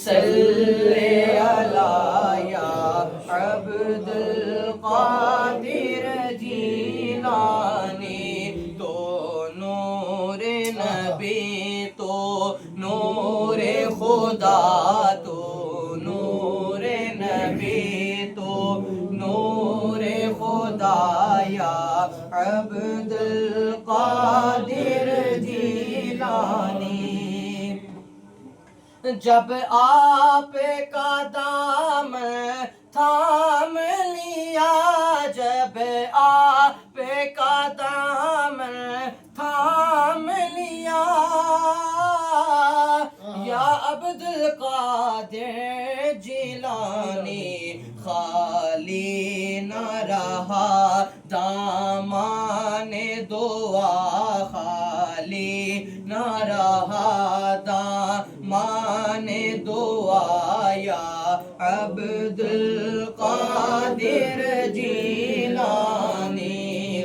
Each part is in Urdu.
صلی علی یا عبد القادر جیلانی تو نور نبی تو نور خدا تو نور نبی تو نور خدا یا عبد القادر جیلانی جب آپ کا دامن تھام لیا جب آپ کا دامن تھام لیا یا عبد القادر جیلانی خالی نہ رہا دامان دعا خالی نہ رہا دامان دعا یا عبد القادر جیلانی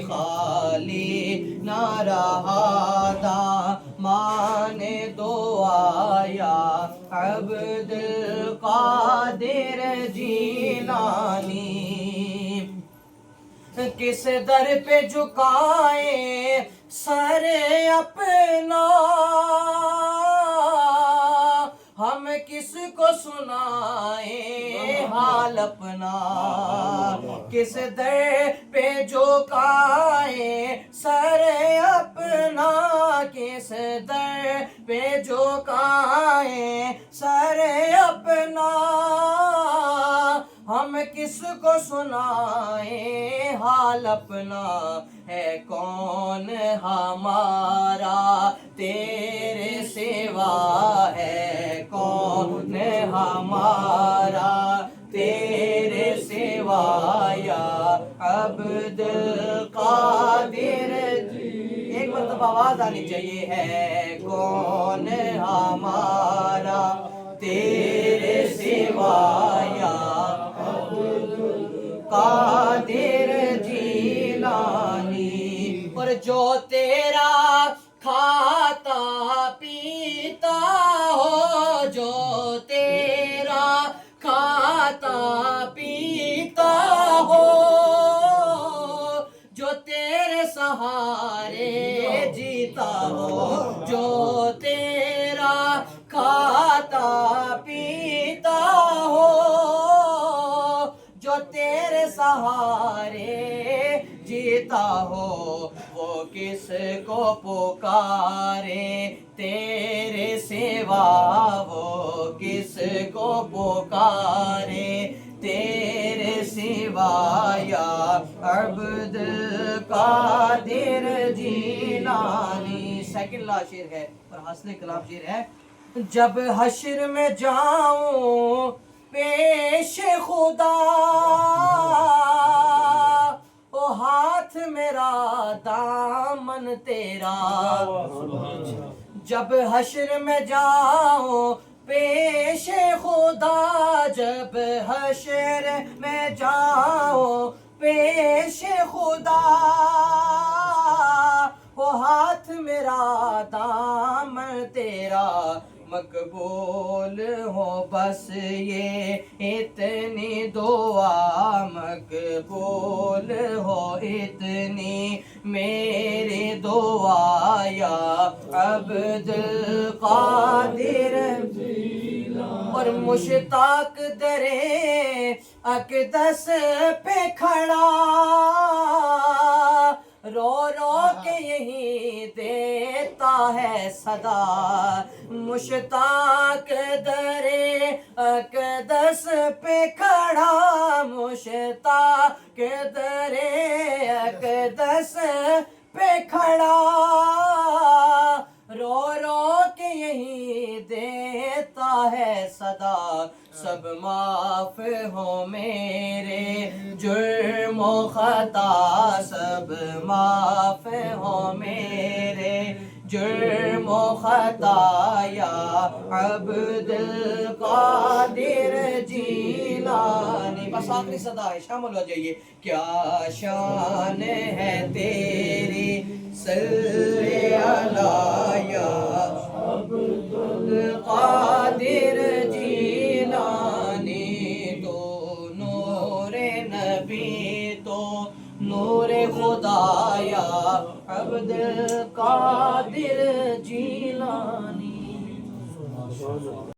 خالی نہ رہا دامان دعا یا عبد القادر جیلانی کس در پہ جھکائیں سر اپنا ہم کس کو سنائیں حال اپنا کس در پہ جھکائیں سر اپنا کس در پہ جھکائیں سر اپنا ہم کس کو سنائیں حال اپنا ہے کون ہمارا تیرے سوا ہے کون ہمارا تیرے سوا یا عبد القادر ایک مرتبہ آواز آنی چاہیے ہے کون ہمارا تیرے سوا یا قادر جیلانی اور جو تیرا کھاتا پیتا ہو جو تیرا کھاتا پیتا ہو جو تیرے سہارے جیتا ہو جو تیرا کھاتا پیتا ہو جو تیرے سہارے جیتا ہو وہ کس کو پکارے تیرے سوا وہ کس کو پکارے تیرے سوا یا عبد القادر جیلانی سیکنڈ لا شعر ہے اور حسن کلام شعر ہے جب حشر میں جاؤں پیش خدا او ہاتھ میرا دامن تیرا جب حشر میں جاؤں پیش خدا جب حشر میں جاؤں پیش خدا وہ ہاتھ میرا دامن تیرا مقبول ہو بس یہ اتنی دعا مقبول ہو اتنی میری دعا یا عبد القادر اور مشتاق درے اقدس پہ کھڑا رو رو کے یہی دیتا ہے صدا مشتاق درے اقدس پہ کھڑا مشتاق درے اقدس پہ کھڑا رو رو کے یہی دیتا ہے صدا سب معاف ہو میرے جرم و خطا سب معاف ہو میرے جرم و خطا یا عبد القادر جیلانی بس آخری صدا ہے شامل ہو جائیے کیا شان ہے تیری صلی علی یا عبد القادر جیلانی نور خدایا عبد القادر جیلانی